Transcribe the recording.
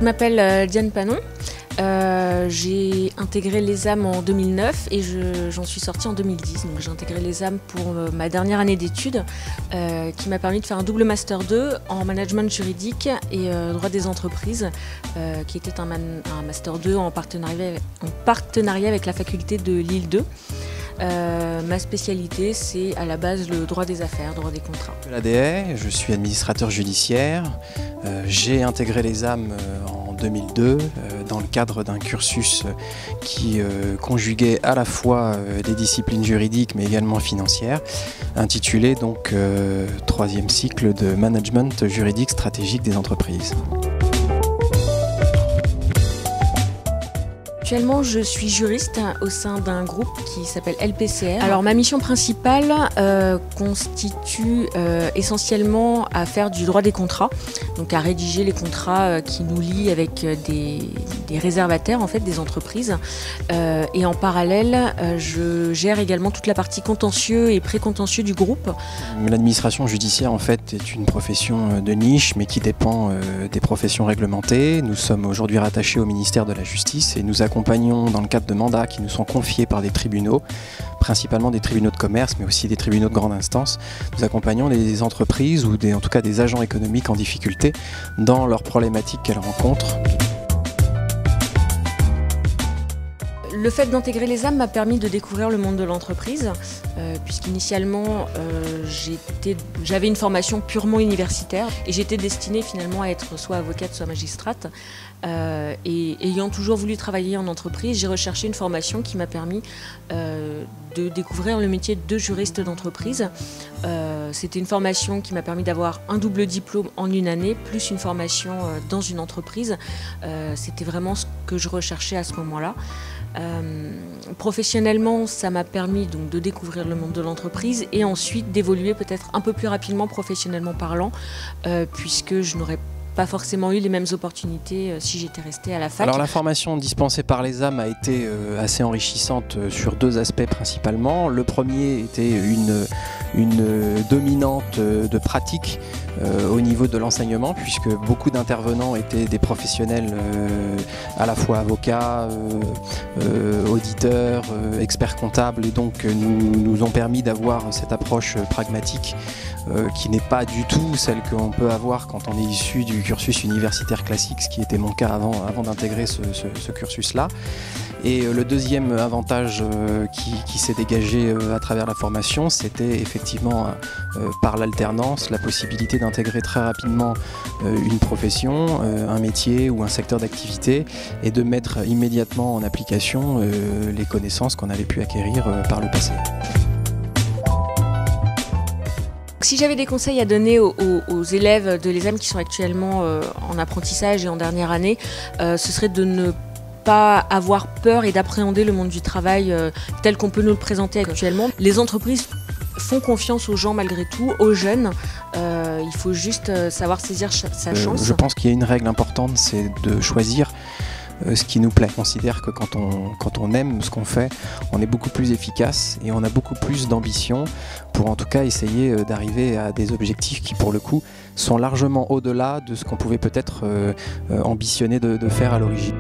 m'appelle Diane Panon. J'ai intégré l'ESAM en 2009 et j'en suis sortie en 2010. Donc j'ai intégré l'ESAM pour ma dernière année d'études qui m'a permis de faire un double Master 2 en management juridique et droit des entreprises qui était un Master 2 en partenariat avec la faculté de Lille 2. Ma spécialité, c'est à la base le droit des affaires, droit des contrats. Je suis administrateur judiciaire. J'ai intégré l'ESAM en 2002 dans le cadre d'un cursus qui conjuguait à la fois les disciplines juridiques mais également financières, intitulé donc troisième cycle de management juridique stratégique des entreprises. Actuellement, je suis juriste au sein d'un groupe qui s'appelle LPCR. Alors, ma mission principale consiste essentiellement à faire du droit des contrats, donc à rédiger les contrats qui nous lient avec des réservataires, en fait, des entreprises. Et en parallèle, je gère également toute la partie contentieux et pré-contentieux du groupe. L'administration judiciaire, en fait, est une profession de niche, mais qui dépend des professions réglementées. Nous sommes aujourd'hui rattachés au ministère de la Justice et nous accompagnons dans le cadre de mandats qui nous sont confiés par des tribunaux, principalement des tribunaux de commerce, mais aussi des tribunaux de grande instance. Nous accompagnons les entreprises ou en tout cas des agents économiques en difficulté dans leurs problématiques qu'elles rencontrent. Le fait d'intégrer l'ESAM m'a permis de découvrir le monde de l'entreprise, puisqu'initialement j'avais une formation purement universitaire et j'étais destinée finalement à être soit avocate, soit magistrate. Et ayant toujours voulu travailler en entreprise, j'ai recherché une formation qui m'a permis de découvrir le métier de juriste d'entreprise. C'était une formation qui m'a permis d'avoir un double diplôme en une année, plus une formation dans une entreprise. C'était vraiment ce que je recherchais à ce moment-là. Professionnellement, ça m'a permis donc de découvrir le monde de l'entreprise et ensuite d'évoluer peut-être un peu plus rapidement professionnellement parlant, puisque je n'aurais pas forcément eu les mêmes opportunités si j'étais restée à la fac. Alors la formation dispensée par l'ESAM a été assez enrichissante sur deux aspects principalement. Le premier était une dominante de pratique au niveau de l'enseignement, puisque beaucoup d'intervenants étaient des professionnels à la fois avocats, auditeurs, experts comptables, et donc nous ont permis d'avoir cette approche pragmatique qui n'est pas du tout celle qu'on peut avoir quand on est issu du cursus universitaire classique, ce qui était mon cas avant d'intégrer ce cursus-là. Et le deuxième avantage qui s'est dégagé à travers la formation, c'était effectivement par l'alternance, la possibilité d'intégrer très rapidement une profession, un métier ou un secteur d'activité et de mettre immédiatement en application les connaissances qu'on avait pu acquérir par le passé. Si j'avais des conseils à donner aux élèves de l'ESAM qui sont actuellement en apprentissage et en dernière année, ce serait de ne pas avoir peur et d'appréhender le monde du travail tel qu'on peut nous le présenter actuellement. Les entreprises font confiance aux gens malgré tout, aux jeunes. Il faut juste savoir saisir sa chance. Je pense qu'il y a une règle importante, c'est de choisir ce qui nous plaît. On considère que quand on aime ce qu'on fait, on est beaucoup plus efficace et on a beaucoup plus d'ambition pour en tout cas essayer d'arriver à des objectifs qui pour le coup sont largement au-delà de ce qu'on pouvait peut-être ambitionner de faire à l'origine.